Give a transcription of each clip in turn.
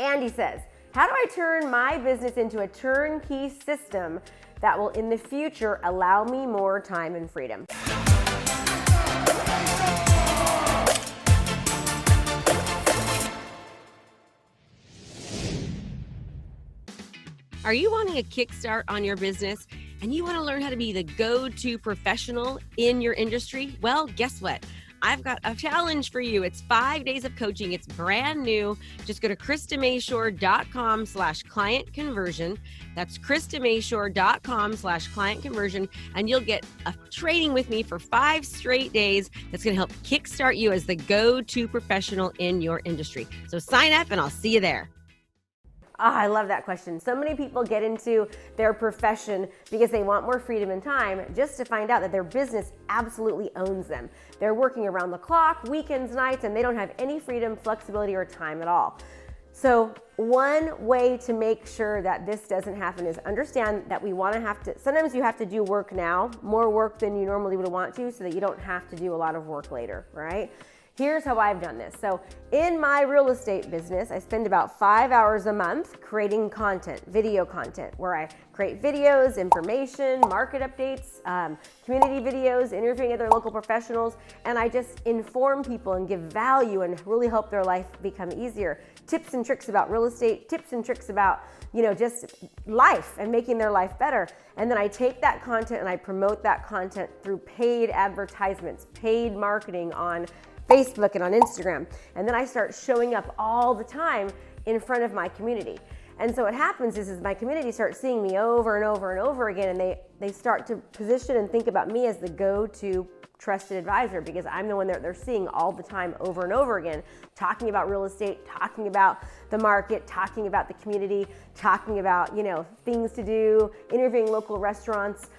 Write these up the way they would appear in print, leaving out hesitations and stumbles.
Andy says, how do I turn my business into a turnkey system that will in the future allow me more time and freedom? Are you wanting a kickstart on your business and you want to learn how to be the go-to professional in your industry? Well, guess what? I've got a challenge for you. It's 5 days of coaching. It's brand new. Just go to KristaMashore.com/client conversion. That's KristaMashore.com/client conversion. And you'll get a training with me for 5 straight days that's going to help kickstart you as the go-to professional in your industry. So sign up and I'll see you there. I love that question. So many people get into their profession because they want more freedom and time, just to find out that their business absolutely owns them. They're working around the clock, weekends, nights, and they don't have any freedom, flexibility, or time at all. So one way to make sure that this doesn't happen is understand that sometimes you have to do work now, more work than you normally would want to, so that you don't have to do a lot of work later, right? Here's how I've done this. So in my real estate business, I spend about 5 hours a month creating content, video content, where I create videos, information, market updates, community videos, interviewing other local professionals, and I just inform people and give value and really help their life become easier. Tips and tricks about real estate, tips and tricks about, just life and making their life better. And then I take that content and I promote that content through paid advertisements, paid marketing on Facebook and on Instagram. And then I start showing up all the time in front of my community. And so what happens is my community starts seeing me over and over and over again, and they start to position and think about me as the go-to trusted advisor, because I'm the one that they're seeing all the time over and over again, talking about real estate, talking about the market, talking about the community, talking about, things to do, interviewing local restaurants,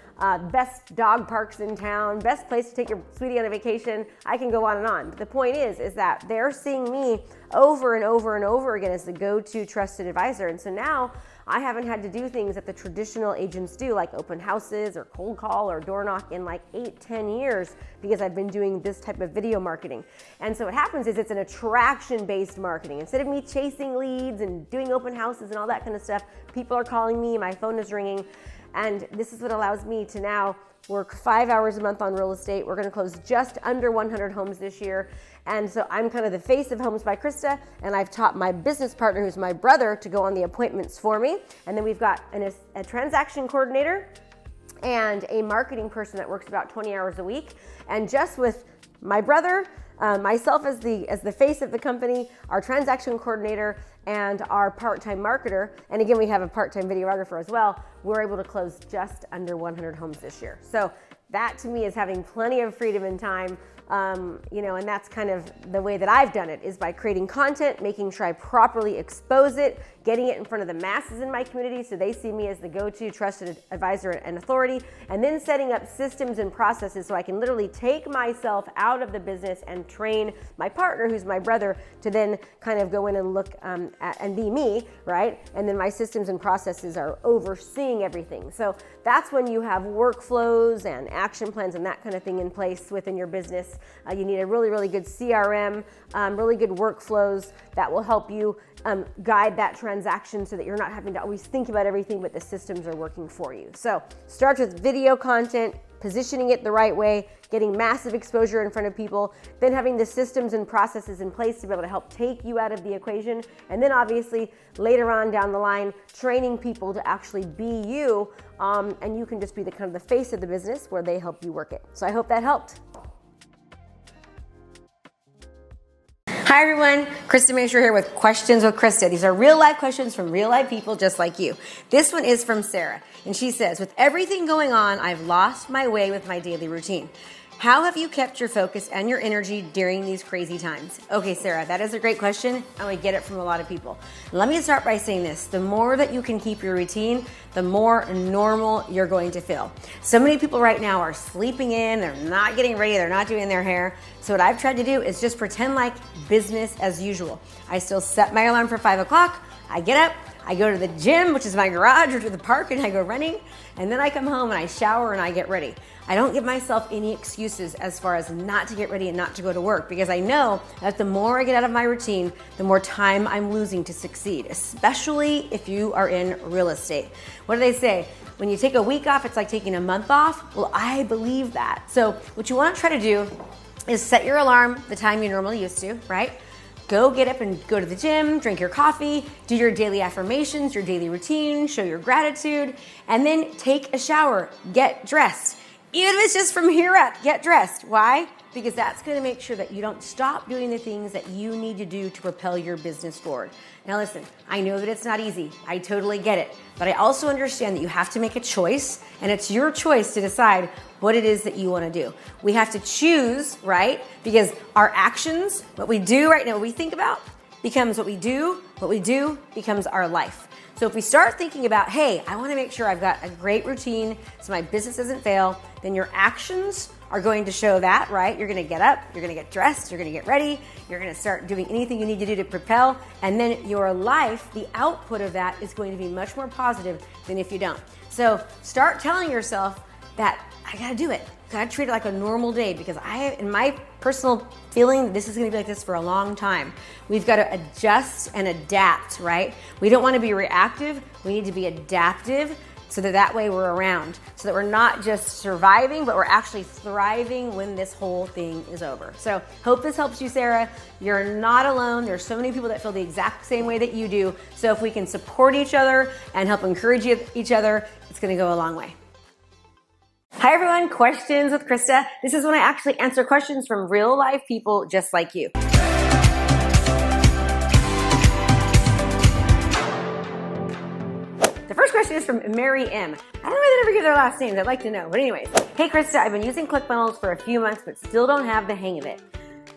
best dog parks in town, best place to take your sweetie on a vacation. I can go on and on. But the point is that they're seeing me over and over and over again as the go-to trusted advisor. And so now I haven't had to do things that the traditional agents do, like open houses or cold call or door knock, in like 8-10 years, because I've been doing this type of video marketing. And so what happens is it's an attraction-based marketing. Instead of me chasing leads and doing open houses and all that kind of stuff, people are calling me, my phone is ringing. And this is what allows me to now work 5 hours a month on real estate. We're going to close just under 100 homes this year. And so I'm kind of the face of Homes by Krista, and I've taught my business partner, who's my brother, to go on the appointments for me. And then we've got a transaction coordinator and a marketing person that works about 20 hours a week. And just with my brother, myself as the face of the company, our transaction coordinator, and our part-time marketer, and again, we have a part-time videographer as well, we're able to close just under 100 homes this year. So that to me is having plenty of freedom and time. And that's kind of the way that I've done it, is by creating content, making sure I properly expose it, getting it in front of the masses in my community so they see me as the go-to trusted advisor and authority, and then setting up systems and processes so I can literally take myself out of the business and train my partner, who's my brother, to then kind of go in and look and be me, right? And then my systems and processes are overseeing everything. So that's when you have workflows and action plans and that kind of thing in place within your business. You need a really, really good CRM, really good workflows that will help you guide that transaction so that you're not having to always think about everything, but the systems are working for you. So start with video content, positioning it the right way, getting massive exposure in front of people, then having the systems and processes in place to be able to help take you out of the equation, and then obviously later on down the line, training people to actually be you, and you can just be the kind of the face of the business where they help you work it. So I hope that helped. Hi everyone, Krista Mashore here with Questions with Krista. These are real life questions from real life people just like you. This one is from Sarah, and she says, with everything going on, I've lost my way with my daily routine. How have you kept your focus and your energy during these crazy times? Okay, Sarah, that is a great question, and we get it from a lot of people. Let me start by saying this. The more that you can keep your routine, the more normal you're going to feel. So many people right now are sleeping in, they're not getting ready, they're not doing their hair. So what I've tried to do is just pretend like business as usual. I still set my alarm for 5 o'clock. I get up, I go to the gym, which is my garage, or to the park, and I go running, and then I come home and I shower and I get ready. I don't give myself any excuses as far as not to get ready and not to go to work, because I know that the more I get out of my routine, the more time I'm losing to succeed, especially if you are in real estate. What do they say? When you take a week off, it's like taking a month off. Well, I believe that. So what you want to try to do is set your alarm the time you normally used to, right? Go get up and go to the gym, drink your coffee, do your daily affirmations, your daily routine, show your gratitude, and then take a shower, get dressed. Even if it's just from here up, get dressed. Why? Because that's going to make sure that you don't stop doing the things that you need to do to propel your business forward. Now listen, I know that it's not easy. I totally get it. But I also understand that you have to make a choice, and it's your choice to decide what it is that you want to do. We have to choose, right? Because our actions, what we do right now, what we think about, becomes what we do becomes our life. So if we start thinking about, hey, I want to make sure I've got a great routine so my business doesn't fail, then your actions are going to show that, right? You're going to get up, you're going to get dressed, you're going to get ready, you're going to start doing anything you need to do to propel, and then your life, the output of that is going to be much more positive than if you don't. So start telling yourself that I got to do it. I treat it like a normal day, because in my personal feeling, this is going to be like this for a long time. We've got to adjust and adapt, right? We don't want to be reactive. We need to be adaptive, so that way we're around, so that we're not just surviving, but we're actually thriving when this whole thing is over. So hope this helps you, Sarah. You're not alone. There's so many people that feel the exact same way that you do. So if we can support each other and help encourage each other, it's going to go a long way. Hi everyone, Questions with Krista. This is when I actually answer questions from real life people just like you. The first question is from Mary M. I don't know if they ever give their last names. I'd like to know. But anyways, hey Krista, I've been using ClickFunnels for a few months, but still don't have the hang of it.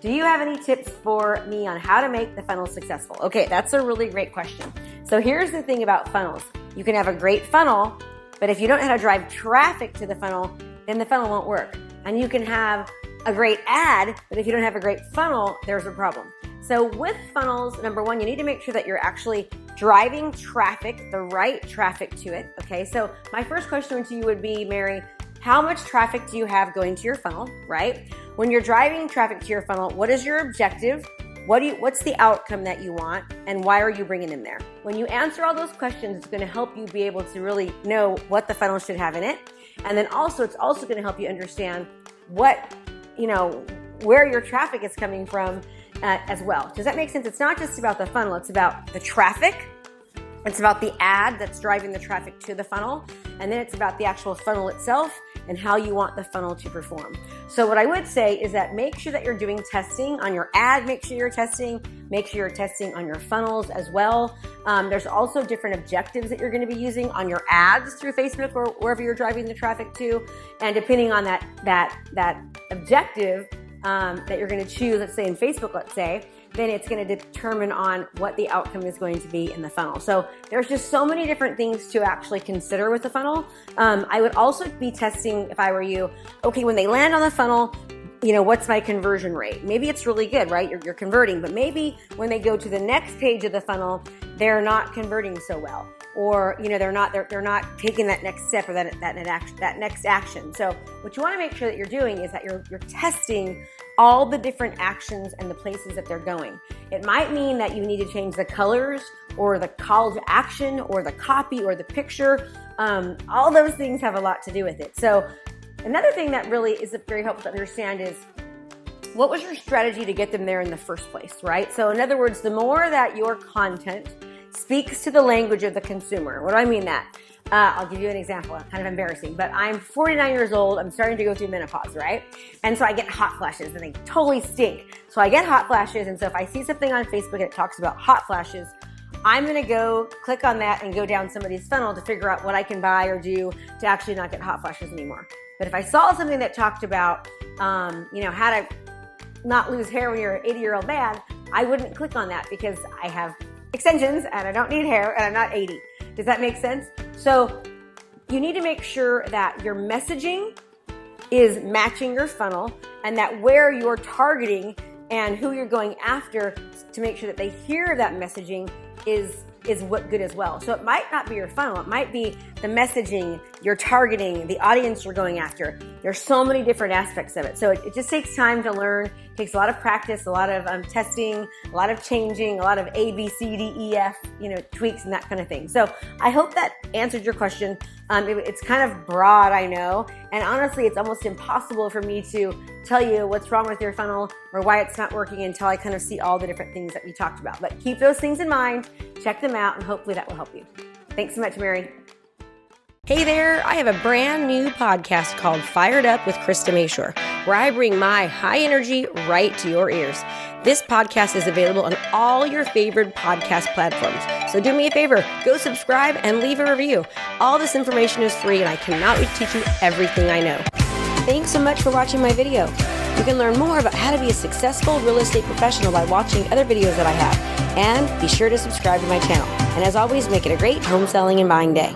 Do you have any tips for me on how to make the funnel successful? Okay, that's a really great question. So here's the thing about funnels. You can have a great funnel, but if you don't know how to drive traffic to the funnel, then the funnel won't work. And you can have a great ad, but if you don't have a great funnel, there's a problem. So with funnels, number one, you need to make sure that you're actually driving traffic, the right traffic to it. Okay, so my first question to you would be, Mary, how much traffic do you have going to your funnel, right? When you're driving traffic to your funnel, what is your objective? What's the outcome that you want, and why are you bringing them there? When you answer all those questions, it's going to help you be able to really know what the funnel should have in it. And then also, it's also going to help you understand where your traffic is coming from as well. Does that make sense? It's not just about the funnel. It's about the traffic. It's about the ad that's driving the traffic to the funnel. And then it's about the actual funnel itself and how you want the funnel to perform. So what I would say is that make sure that you're doing testing on your ad. Make sure you're testing on your funnels as well. There's also different objectives that you're going to be using on your ads through Facebook or wherever you're driving the traffic to. And depending on that objective that you're going to choose, let's say in Facebook, then it's going to determine on what the outcome is going to be in the funnel. So there's just so many different things to actually consider with the funnel. I would also be testing, if I were you, okay, when they land on the funnel, what's my conversion rate? Maybe it's really good, right? You're converting, but maybe when they go to the next page of the funnel, they're not converting so well, or they're not taking that next step or that next action. So what you want to make sure that you're doing is that you're testing all the different actions and the places that they're going. It might mean that you need to change the colors or the call to action or the copy or the picture. All those things have a lot to do with it. So another thing that really is very helpful to understand is, what was your strategy to get them there in the first place, right? So in other words, the more that your content speaks to the language of the consumer. What do I mean that? I'll give you an example, kind of embarrassing, but I'm 49 years old. I'm starting to go through menopause, right? And so I get hot flashes and they totally stink. So I get hot flashes. And so if I see something on Facebook that talks about hot flashes, I'm going to go click on that and go down somebody's funnel to figure out what I can buy or do to actually not get hot flashes anymore. But if I saw something that talked about, how to not lose hair when you're an 80-year-old man, I wouldn't click on that because I have extensions and I don't need hair and I'm not 80. Does that make sense? So you need to make sure that your messaging is matching your funnel and that where you're targeting and who you're going after to make sure that they hear that messaging is is what good as well. So it might not be your funnel. It might be the messaging, your targeting, the audience you're going after. There's so many different aspects of it. So it just takes time to learn. It takes a lot of practice, a lot of testing, a lot of changing, a lot of A, B, C, D, E, F, tweaks and that kind of thing. So I hope that answered your question. It's kind of broad, I know. And honestly, it's almost impossible for me to tell you what's wrong with your funnel or why it's not working until I kind of see all the different things that we talked about. But keep those things in mind, check them out, and hopefully that will help you. Thanks so much, Mary. Hey there, I have a brand new podcast called Fired Up with Krista Mashore, where I bring my high energy right to your ears. This podcast is available on all your favorite podcast platforms. So do me a favor, go subscribe and leave a review. All this information is free and I cannot wait to teach you everything I know. Thanks so much for watching my video. You can learn more about how to be a successful real estate professional by watching other videos that I have. And be sure to subscribe to my channel. And as always, make it a great home selling and buying day.